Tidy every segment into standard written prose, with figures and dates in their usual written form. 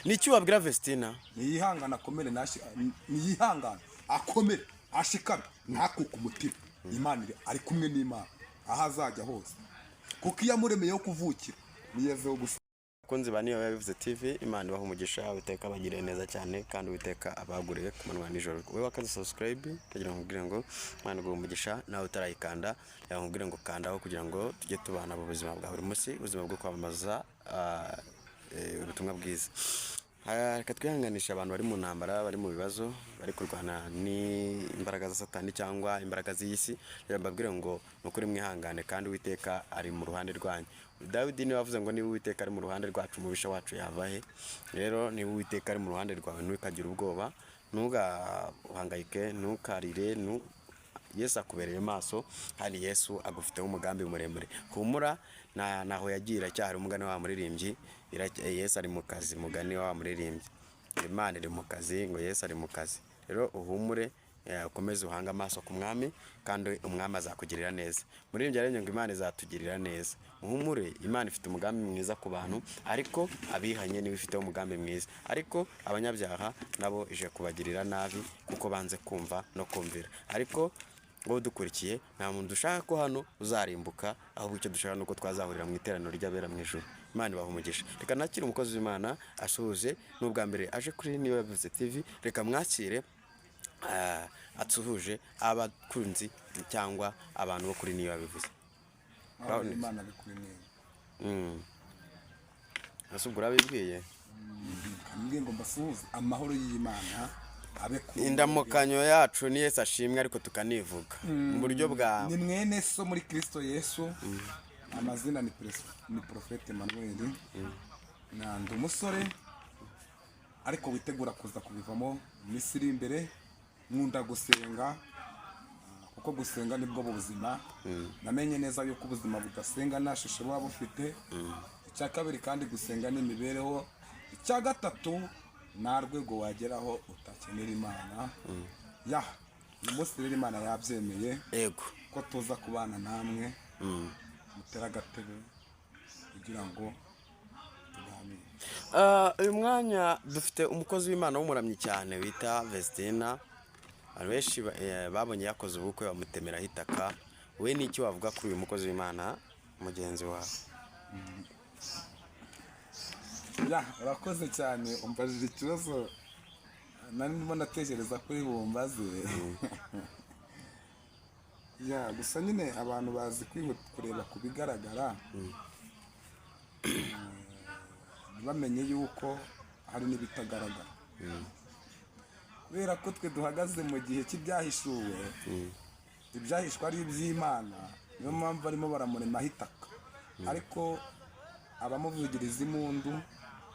Niki wabwira Vestina? Niyihangana akomere niyihangana akomere ashikame ntakuka umutima. Imana ari kumwe n'Imana aho azajya hose kuko iyo amuremeye yo kuvukira niyezeho gusa. Kunzi baniyo yabivuze TV, Imana ibaha umugisha, Uwiteka abagire neza cyane kandi Uwiteka abaguriye ku manwa nijoro. Wewe wakaze subscribe kugira ngo ubwire ngo Imana ibaha umugisha, nawe utarayikanda yakubwira ngo kandaho kugira ngo tujye tubana mu buzima bwa buri munsi, ubuzima bwo kwamamaza ubutumwa bwiza. Reka twihanganisha abantu bari mu ntambara, bari mu bibazo, bari kurwana ni imbaraga za Satani cyangwa imbaraga z'isi. Rero mbabwire ngo nukuri mwihangane kandi Uwiteka ari mu ruhande rwanyu. Dawidi niwe wavuze ngo niba Uwiteka ari mu ruhande rwacu umubisha wacu yavahe. Rero niba Uwiteka ari mu ruhande rwawe ntukagira ubwoba, ntugahangayike, ntukarire, Yesu akubereye maso kandi Yesu agufiteho umugambi muremure. Humura naho yagira cyari umugani wa muririmbyi, Yesu ari mu kazi, mugani wa muririmbyi. Imana iri mu kazi ngo Yesu ari mu kazi. Rero uhumure, ukomeze uhanga amaso ku mwami kandi umwami azakugirira neza. Muririmbyi yaremye ngo Imana izatugirira neza. Muhumure, Imana ifite umugambi mwiza ku bantu, ariko abihanye niwe ifite umugambi mwiza. Ariko abanyabyaha nabo ije kubagirira nabi kuko banze kumva no kumvira. Ariko ngo dukurikiye nta muntu dushaka ko hano uzarimbuka, ahubwo icyo dushaka nuko twazahurira mu iteraniro ry'abera mu ijuru. Imana ibaha umugisha. Reka nakire umukozi w'Imana asuhuje n'ubwa mbere aje kuri Niyo Yabivuze TV. Reka mwakire atsuhuje abakunzi cyangwa abantu bo kuri Niyo Yabivuze. Imana bikuri neza. Nasubura bibwiye. Mbwiye ngo mbasuhuze amahoro y'Imana abe ku indamukanyo yacu ni Yesu ashimwe, ariko tukanivuga mu buryo bwa ni mwene so muri Kristo Yesu. Amazina ni Profete Emmanuel. Ndi umusore ariko witegura kuza kubivamo Misiri imbere. Nkunda gusenga kuko gusenga nibwo buzima. Namenye neza yuko ubuzima budasenga nashusho baba bufite. Icya kabiri kandi gusenga n'imibereho. Icya gatatu nta rwego wageraho utakenera Imana. Umunsi rero Imana yabyemeye yego ko tuza kubana namwe mutera agatebe kugira ngo tuganire. Uyu mwanya dufite umukozi w'Imana w'umuramyi cyane bita Vestina. Abenshi babonye yakoze ubukwe bamutemeraho itaka. We n'iki wavuga kuri uyu mukozi w'Imana mugenzi wawe? Urakoze cyane, umbajije ikibazo nari ndimo natekereza kuri bumbaze. Gusa nyine abantu bazi kureba ku bigaragara, bamenye yuko hari n'ibitagaragara. Kubera ko twe duhagaze mu gihe cy'ibyahishuwe, ibyahishwe ari iby'Imana, niyo mpamvu barimo baramuremaho itaka. Ariko abamuvugiriza impundu,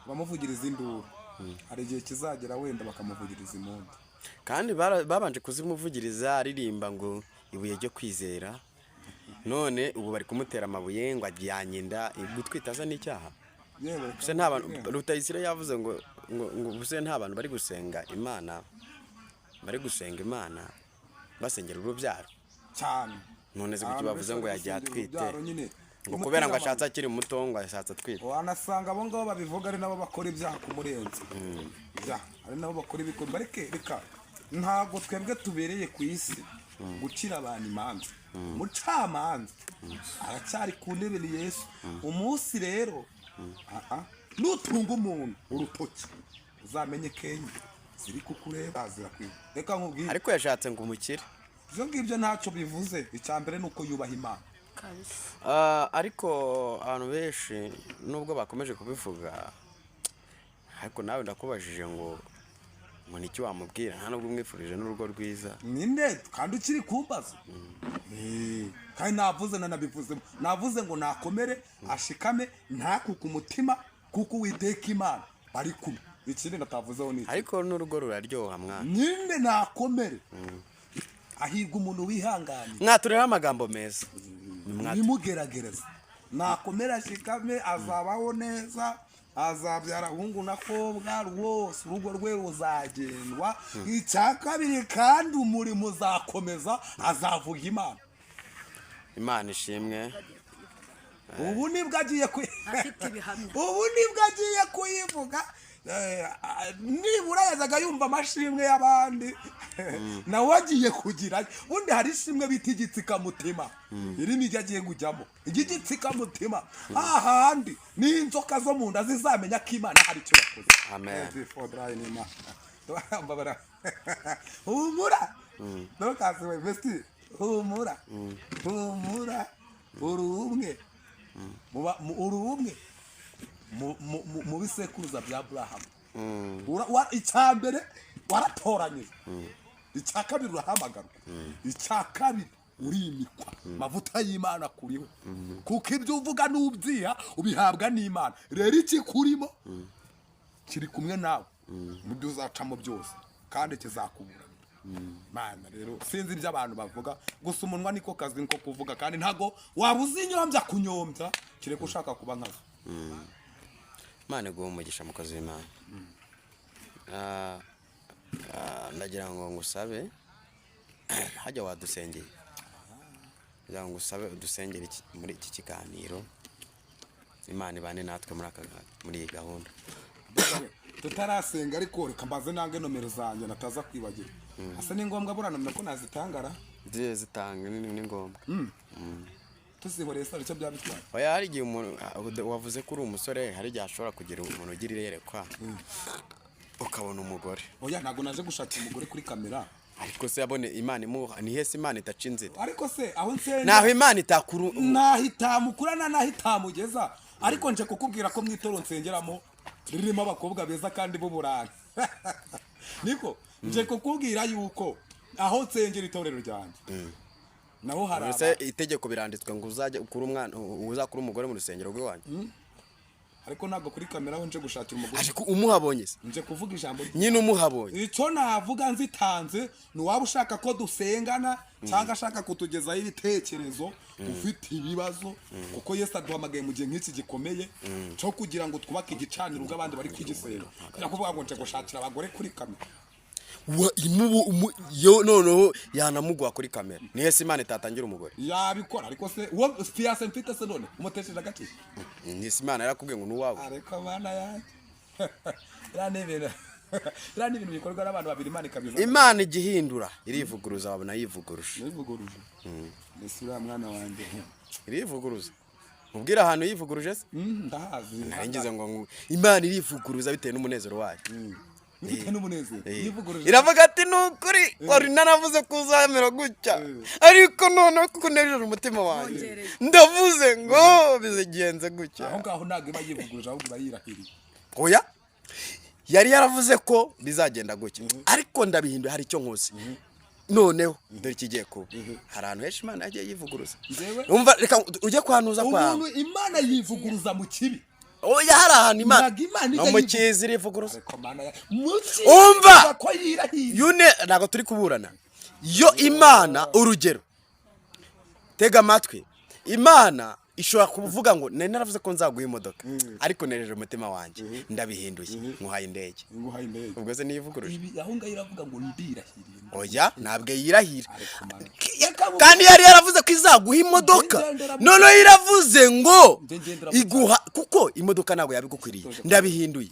abamuvugiriza induru, hari igihe kizagera wenda bakamuvugiriza impundu. Kandi babanje kuzimuvugiriza aririmba ngo ibuye ryo kwizera, none ubu bari kumutera amabuye ngo ajyanye inda. Gutwita aza n'icyaha. Gusa nta bantu, Rutayisire yavuze ngo buse nta bantu bari gusenga Imana, bari gusenga Imana basengera urubyaro cyane. None zikuki bavuze ngo yagiye atwite ngo kubera ngo ashatse akiri muto ngo ashatse atwite. Wanasanga abo ngabo babivuga ari nabo bakora ibyaha ku murenzi. Ari nabo bakora ibikorwa. Reka ntabwo twebwe tubereye ku isi gucira abantu imanza. Mucamanza aracyari ku ntebe ni Yesu. Umunsi rero nutunga umuntu urutoki uzamenye Kenya ziri kukureba zirakwiye. Reka nkubwire, ariko yashatse ngo umukire. Ibyo ngibyo ntacyo bivuze. Icya mbere nuko yubaha Imana. Ariko abantu benshi nubwo bakomeje kubivuga, ariko nawe ndakubajije ngo niki wamubwira? Nta nubwo umwifurije n'urugo rwiza. Ninde kandi ukiri kumbaza? Kandi navuze nanabivuze. Navuze ngo nakomere ashikame ntakuka umutima kuko Uwiteka Imana bari kumwe. Ikindi natavuzeho ni ariko n'urugo ruraryoha mwana. Ninde nakomere? Ahirwa umuntu wihanganye. Mwatureho amagambo meza. Nimugerageza. Nakomera ashikame azabaho neza, azabyara hungu na kobwa rwose, urugo rwe ruzagendwa. Icya kabiri kandi umurimo uzakomeza, azavuga Imana. Imana ishimwe. Ubu nibwo agiye kuyivuga. nibura yazaga yumva amashimwe y'abandi nawe agiye kugira ubundi hari ishimwe bita igitsikamutima iri niryo agiye kujyamo igitsikamutima ahandi n'inzoka zo mu nda zizamenya ko Imana hari icyo yakoze. Amen. Humura ntukasiwe besti humura uri umwe mu bisekuruza bya Aburahamu. Icya mbere waratoranyije, icya kabiri urahamagarwa, icya kabiri urimikwa, amavuta y'Imana kuriho, kuko ibyo uvuga n'ubyiha ubihabwa n'Imana. Rero iki kurimo kiri kumwe nawe mu byo uzacamo byose kandi kizakubura. Mana rero sinzi ibyo abantu bavuga, gusa umunwa niko kazi niko kuvuga, kandi ntago waba uzinyombya kunyombya kireka ushaka kuba nkazo. Mana guha umugisha mukozi w'Imana. Ndagira ngo ngusabe hajya wadusengeye, ndagira ngo ngusabe udusengere muri iki kiganiro, Imana ibane natwe muri iyi gahunda. Tutarasenga ariko reka mbaze nange nomero zanjye nataza kwibagira. Asa ni ngombwa bura nomero ko nazitangara? Zitanga ni ngombwa. Tuzihoreye sari cyo byabitwara. Oya, hari igihe umuntu wavuze ko uri umusore, hari igihe ashobora kugira umuntu ugira iyerekwa ukabona umugore. Oya, ntago naje gushaka umugore kuri kamera. Ariko se yabone Imana imuha, ni hese Imana itaca inzira. Ariko se aho nsenga naho Imana itakuru nahitamukurana nahitamugeza. Ariko nje kukubwira ko mwitoro nsengeramo ririmo abakobwa beza kandi b'uburanga. Niko nje kukubwira yuko aho nsengera itorero ryanjye naho haraba se itegeko biranditswe ngo uzajya ukura umwana uzakura umugore mu rusengero rw'iwanyu. Ariko ntabwo kuri kamera aho nje gushakira umugore. Ariko umuhabonye se nje kuvuga ijambo nyine umuhabonye. Icyo navuga nzitanze ni waba ushaka ko dusengana cyangwa ashaka kutugezaho ibitekerezo ufite ibibazo, kuko Yesu aduhamagaye mu gihe nk'iki gikomeye cyo kugira ngo twubake igicaniro ubwo abandi bari kwigisenga. Kujya kuvuga ngo nje gushakira abagore kuri kamera. Yo noneho yanamugwa kuri kamera, ni hese Imana itatangira umugore yabikora. Ariko se uwo fiance mfite se none umutesheje agati ni hese Imana yarakubwiye ngo nuwawe. Ariko bana yanjye Ira ni ibintu bikorwa n'abantu babiri Imana ikabiza. Imana igihindura irivuguruza, wabona yivuguruje. Yivuguruje. Mbese uriya mwana wanjye irivuguruza. Ubwira ahantu yivuguruje se? Ndahazi. Naringize ngo Imana irivuguruza bitewe n'umunezero wayo. Bitewe n'umunezero yivuguruje. Iravuga ati nukuri wari naravuze kuzamera gutya, ariko none kunejeje umutima wanjye ndavuze ngo bizigenze gutya. Aho ngaho ntago iba yivuguruje, ahubwo bayirahiriye. Oya, yari yaravuze ko bizagenda gutya, ariko ndabihinduye hari icyo nkoze. Noneho dore kigiye kuba hari ahantu henshi Imana yagiye yivuguruza. Umva reka ujye kwanuza kwa umuntu Imana yivuguruza mu kibi. Oya, hari ahantu Imana no mu kizi irivuguruza. Umva ko yirahiriye yune ntago turi kuburana. Yo Imana urugero tega amatwi, Imana ishobora kuvuga ngo nari naravuze ko nzaguha imodoka, ariko nereje umutima wanjye ndabihinduye nkuhaye indege. Ubwo se niyivuguruje ibi aho ngaho iravuga ngo ndirahiriye. Oya, ntabwo yirahira, kandi yari yaravuze ko izaguha imodoka, none iravuze ngo iguha, kuko imodoka ntabwo yabigukwiriye. Ndabihinduye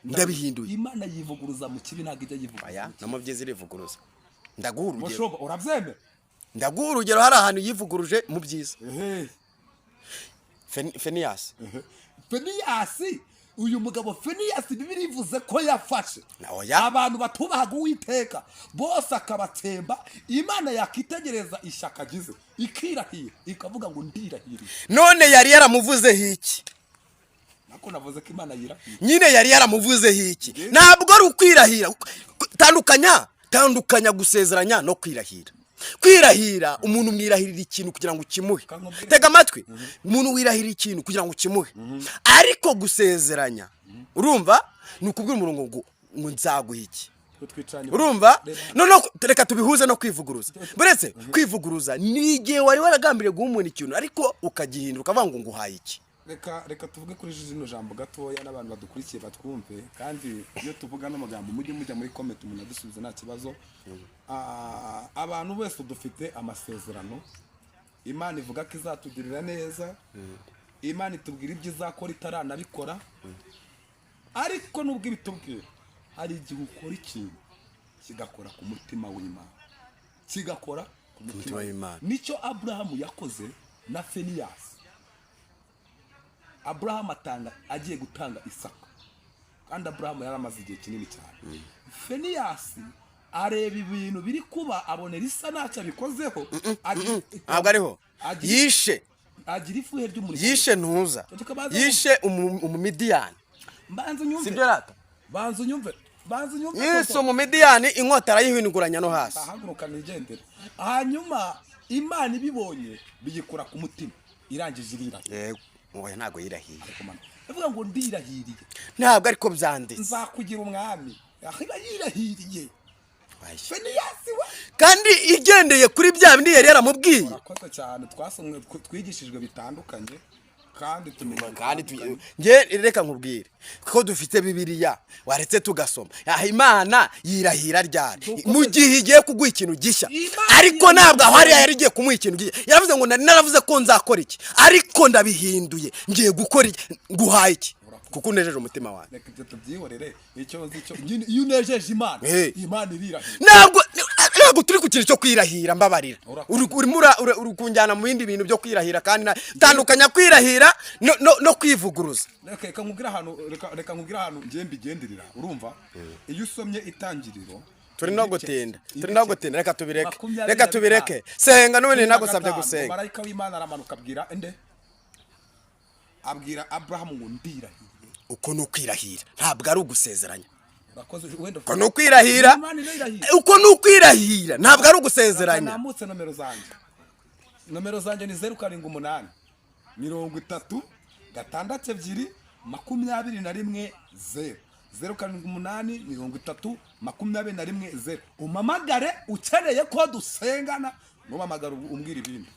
ndabihinduye. Imana yivuguruza mu kibi, ntabwo ijya yivuguruza. Oya, no mu byiza irivuguruza. Ndaguha urugero. Urabyemera? Ndaguha urugero, hari ahantu yivuguruje mu byiza. Feniyasi. Uyu mugabo Feniyasi Bibiliya ivuze ko yafashe abantu batubahaga Uwiteka bose akabatsemba. Imana yakitegereza ishyaka agize ikirahira ikavuga ngo ndirahiriye. None yari yaramuvuzeho iki? Nako navuze ko Imana yirahira. Nyine yari yaramuvuzeho iki? Ntabwo ari ukwirahira. Tandukanya gusezeranya no kwirahira. Kwirahira umuntu mwirahirira ikintu kugira ngo ukimuhe. Tega amatwi, umuntu wirahirira ikintu kugira ngo ukimuhe. Ariko gusezeranya urumva ni ukubwira umuntu ngo nzaguha iki. Urumva? None reka tubihuze no kwivuguruza. Buretse kwivuguruza ni igihe wari waragambiriye guha umuntu ikintu ariko ukagihindura ukavuga ngo nguhaye iki. Reka tuvuge kuri jino jambo gatoya n'abantu badukurikiye batwumve, kandi iyo tuvuga n'amagambo mujye mujya muri comment umuntu adusubiza nta kibazo. Abantu bose dufite amasezerano. Imana ivuga ko izatugirira neza, Imana itubwira ibyo izakora itaranabikora. ariko nubwo ibitubwira hari igihe ukora ikintu kigakora ku mutima w'Imana, kigakora ku mutima w'Imana. Nicyo Aburahamu yakoze na Feniyasi. Aburahamu agiye gutanga Isaka, kandi Aburahamu yari amaze igihe kinini cyane. Feniyasi areba ibintu biri kuba, abonera Isa ntacyo abikozeho, ntabwo ariho yishe, agira ifuhe ry'umuriro, yishe ntuza, yishe umumidiyani. Sibyo rata, banza unyumve yishe umumidiyani, inkota arayihinduranya no hasi, ahaguruka nigendera. Hanyuma Imana ibibonye biyikura ku mutima, irangije irirahiye. yego oya ntabwo yirahiye, avuga ngo ndirahiriye, ntabwo ariko byanditse, nzakugira umwami. Ahiba yirahiriye Feniyasi we, kandi igendeye kuri bya bindi yari yaramubwiye. urakoze cyane, twasomwe twigishijwe bitandukanye kandi tumenya, kandi nge reka nkubwire ko dufite Bibiliya, waretse tugasoma. Imana yirahira ryari mu gihe igiye kuguha ikintu gishya, ariko ntabwo aho yari igiye kumuha ikintu gishya. Yaravuze ngo naravuze ko nzakora iki, ariko ndabihinduye, ngiye gukora iki, nguhaye iki, kuko unejeje umutima wanjye. reka ibyo tubyihorere. Icyo iyo unejeje Imana, Imana irirahira. Ntabwo turi ku kintu cyo kwirahira, mbabarira. Urimo urukunjyana mu bindi bintu byo kwirahira, kandi tandukanya kwirahira no kwivuguruza. Reka nkubwira ahantu ngiye mbigenderera. Urumva, iyo usomye Itangiriro, turi no gutinda, reka tubireke. Senga none nagusabye gusenga. Marayika w'Imana aramanuka abwira Aburahamu ngo ndirahiriye. Uko no kwirahira ntabwo ari ugusezeranya. Uko no kwirahira, uko no kwirahira ntabwo ari ugusezeranya. Namutse nomero zanjye ni 078 30 6 2 21 078 30 21 0. Umamagare ukeneye ko dusengana, numamagara umbwira ibindi.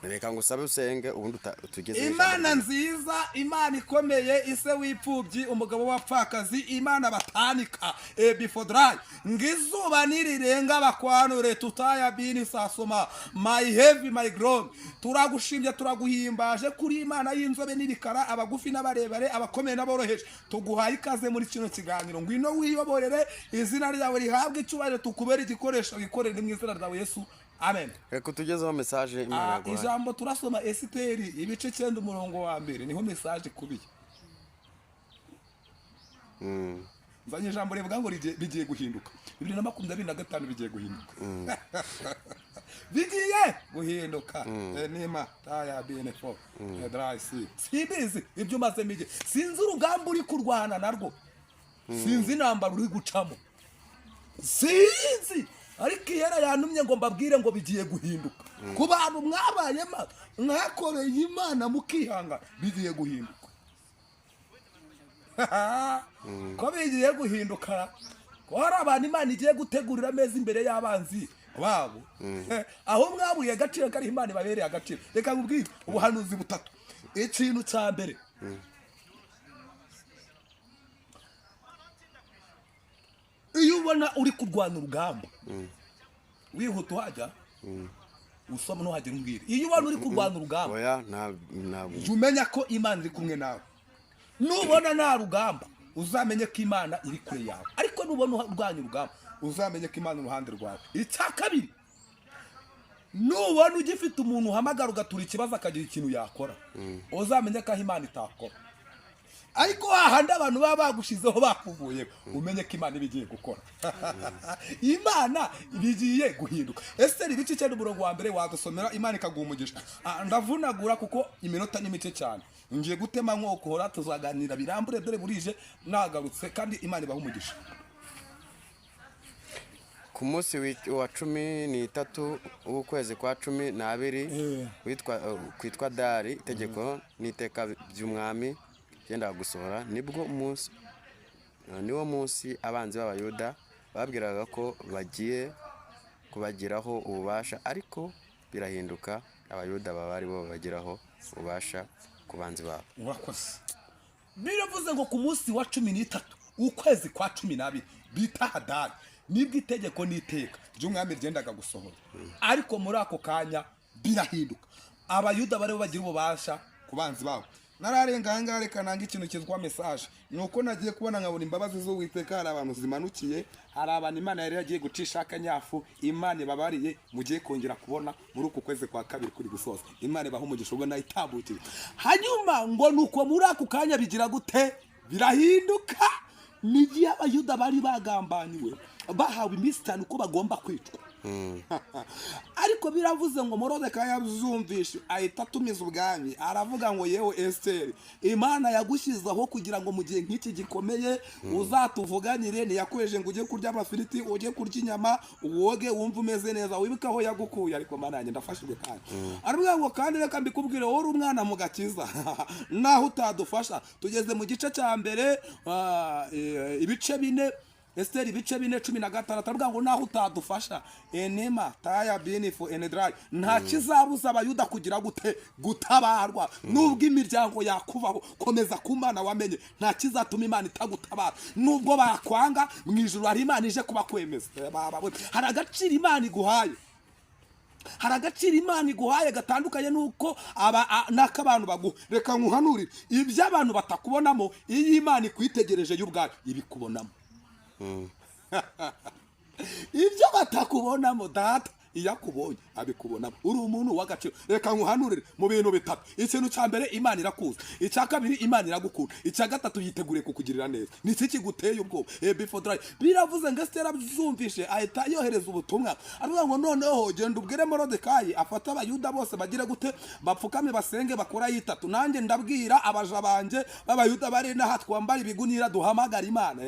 Reka ngusabe usenge ubundi utugeze. Imana nziza, Imana ikomeye, ise w'ipfubyi, umugabo w'apfakazi, Imana batanika before dry, ngizuba nirirenga bakwanure tutaya bini sasoma my heavy my grown. Turagushimye, turaguhimbaje kuri Imana y'inzobe n'ibikara, abagufi n'abarebare, abakomeye n'aboroheje. Tuguhaye ikaze muri kino kiganiro, ngwino wiyoborere, izina ryawe rihabwe icyubahiro, tukubera igikoresho gikorera mu izina ryawe Yesu. Amen. Reka tugezeho message Imana yaguhaye. Ijambo turasoma Esiteri ibice 9 umurongo wa mbere, niho message kubiye. Nzanye ijambo rivuga ngo bigiye guhinduka. 2025 bigiye guhinduka. Bigiye guhinduka. Nima taya BN4 dry sea. Sibizi ibyo maze mije. Sinzi urugamba uri kurwana narwo. Sinzi intambara uri gucamo. Sinzi. Ariko yera yantumye ngo mbabwire ngo bigiye guhinduka. Ku bantu mwabaye mwakoreye Imana mukihanga, bigiye guhinduka. Ko bigiye guhinduka, ko hari abantu Imana igiye gutegurira ameza imbere y'abanzi babo. Aho mwabuye agaciro kari Imana babereye agaciro. Reka nkubwire ubuhanuzi butatu. Ikintu cya mbere, iyo ubona uri kurwana urugamba, wihuta uhajya, usoma ntuhagire umbwira. Iyo ubona uri kurwana urugamba, oya umenya ko Imana iri kumwe nawe. Nubona nta rugamba, uzamenye ko Imana iri kure yawe. Ariko nubona urwanya urugamba, uzamenye ko Imana uruhande rwawe. Icya kabiri, nubona ugifite umuntu uhamagara ugatura ikibazo akagira ikintu yakora, uzamenye ko Imana itakora. Ariko hahandi abantu baba bagushizeho bakuvuye, umenye ko Imana ibigiye gukora. Imana ibigiye guhinduka. Esiteri ibice 9 umurongo wa mbere wadusomera, Imana ikaguha umugisha. Ndavunagura kuko iminota ni mike cyane. Ngiye gutema nkokora, tuzaganira birambure, dore burije nagarutse, kandi Imana ibaha umugisha. Ku munsi wa 13 w'ukwezi kwa 12 kwitwa Dari, itegeko n'iteka by'umwami yenda gusohora, niwo munsi abanzi b'Abayuda babwiraga ko bagiye kubagiraho ububasha, ariko birahinduka, Abayuda baba ari bo bagiraho ububasha ku banzi babo. Urakoze. Biravuze ngo ku munsi wa 13 ukwezi kwa 12 bita Hadari, nibwo itegeko n'iteka by'umwami ryendaga gusohora. Ariko muri ako kanya birahinduka, Abayuda bari bo bagira ububasha ku banzi babo. nararenga ahangaha reka nanga ikintu kizwa message nuko nagiye kubona nkabona imbabazi z'Uwiteka hari abantu zimanukiye hari abantu Imana yari yagiye gucisha akanyafu Imana babariye mugiye kongera kubona muri uku kwezi kwa kabiri kuri gusoza Imana baho umugisha ubona itambukire hanyuma ngo nuko muri ako kanya bigira gute birahinduka nigiye abayuda bari bagambaniwe bahawe iminsi 5 ko bagomba kwicwa ariko biravuze ngo Morodekayi yazumvishe ahita atumiza ubwami aravuga ngo yewe Esteri Imana yagushyizaho kugira ngo mu gihe nk'iki gikomeye uzatuvuganire ntiyakweje ngo ujye kurya amafiriti ujye kurya inyama woge wumva umeze neza wibuka aho yagukuye ariko Mana yanjye ndafashijwe kandi aravuga ngo kandi reka mbikubwire wowe umwana mu gakiza naho utadufasha tugeze mu gice cya mbere ibice 4 Esteri ibice 4:16 atavuga ngo naho utadufasha enema taya binifo enedrai nta kizabuza abayuda kugira gute gutabarwa nubwo imiryango yakuvaho komeza kumana wamenye nta kizatuma Imana itagutabara nubwo bakwanga mu ijuru hari Imana ije kubakwemeza hari agaciro Imana iguhaye hari agaciro Imana iguhaye gatandukanye nuko n'akabantu baguha reka nkuhanurire ibyo abantu batakubonamo iyo Imana ikwitegereje y'ubwayo ibikubonamo ibyo batakubonamo data iyakubonye abikubonamo uri umuntu w'agaciro reka nkuhanurire mu bintu 3 ikintu cya mbere Imana irakuza icya kabiri Imana iragukunda icya gatatu yiteguriye kukugirira neza niki kiguteye ubwo before dry biravuze ngo Esther abzumvishe ahita yohereza ubutumwa aravuga ngo noneho genda ubwire Morodekayi afata abayuda bose bagira gute bapfukame basenge bakora yitatu nanjye ndabwira abaja banje b'abayuda bari na hatwambara ibigunira duhamagara Imana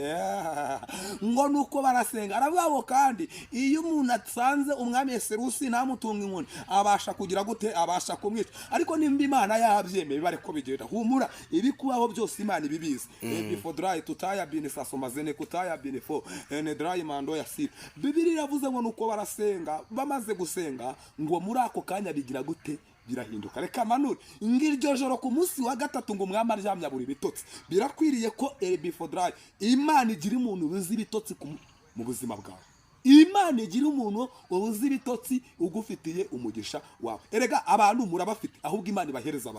ngo nuko barasenga aravuga ngo kandi iyo umuntu atsanze umwami Serusi namutunga inkoni abasha kugira gute abasha kumwica ariko nimba Imana yabyemeye bare ko bigenda humura ibikubaho byose Imana ibibizi before dry tutaya bine sasomazene kutaya bine fo ene dry mando ya sir Bibiri iravuze ngo nuko barasenga bamaze gusenga ngo muri ako kanya bigira gute birahinduka reka manure ngiryo joro ku munsi wa gatatu ngo umwami aryamya buri bitotsi birakwiriye ko before dry Imana igira umuntu uzi bitotsi mu buzima bwawe Imana igira umuntu ubuzi bitotsi ugufitiye umugisha wawe erega abantu murabafite ahubwo Imana ibahereza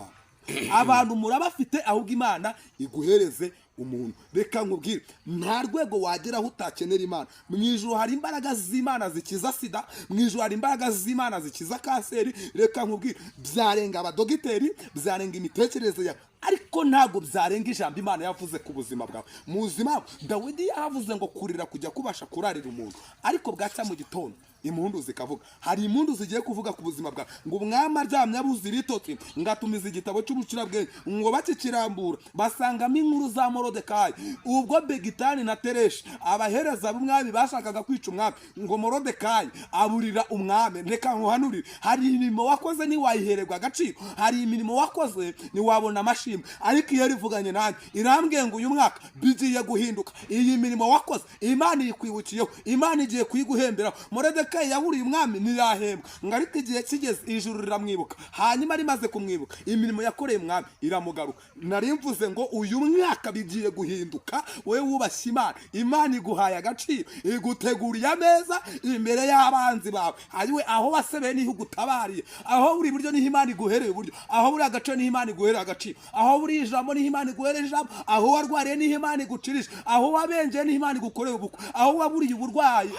abantu murabafite ahubwo Imana iguhereze umuntu reka nkubwire nta rwego wageraho utakenera Imana mu ijuru hari imbaraga z'Imana zikiza sida mu ijuru hari imbaraga z'Imana zikiza kanseri reka nkubwire byarenga abadogiteri byarenga imitekerereze ya ariko ntago byarenga ijambo Imana yavuze ku buzima bwawe muzima Dawidi yavuze ngo kurira kujya kubasha kurarira umuntu ariko bwacya mu gitondo impundu zikavuga hari impundu zigiye kuvuga ku buzima bwawe ngo umwami aryamye abuze ibitotsi ngatumiza igitabo cy'ubucurabwenge ngo bakikirambura basangamo inkuru za Morodekayi ubwo Begitani na Tereshi abahereza b'umwami bashakaga kwica umwami ngo Morodekayi aburira umwami reka nkuhanurire hari imirimo wakoze ni wayihererwa agaciro hari imirimo wakoze ni wabona amashimwe ariko iyo rivuganye nanjye irambwiye ngo uyu mwaka bigiye guhinduka iyi mirimo wakoze Imana ikwibukiyeho Imana igiye kuyiguhembera Morodekayi yaburiye umwami nirahembwa ngariko igihe kigeze ijuru riramwibuka hanyuma rimaze kumwibuka imirimo yakoreye umwami iramugaruka nari mvuze ngo uyu mwaka bigiye guhinduka we wubashye Imana iguhaye agaciro iguteguriye ameza imbere y'abanzi bawe ariwe aho wasebeye niho gutabariye aho buri buryo niho Imana iguhereye uburyo aho buri agace niho Imana iguhereye agaciro aho buri ijambo niho Imana iguhereye ijambo aho warwariye niho Imana igucirije aho wabenje niho Imana igukoreye ubukwe aho waburiye uburwayi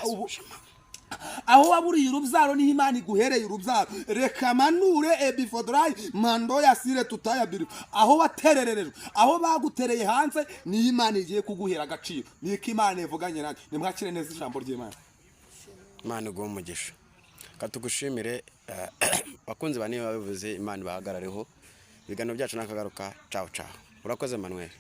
aho waburiye urubyaro niho Imana iguhereye urubyaro reka manure before dry mando ya sire tutaya biri aho waterererejwe aho bagutereye hanze niho Imana igiye kuguhera agaciro niko Imana ivuganye nanjye nimwakire neza ijambo ry'Imana Imana iguhe umugisha katugushimire bakunzi bane babivuze Imana bahagarareho ibiganiro byacu nakagaruka ciao ciao urakoze Manuel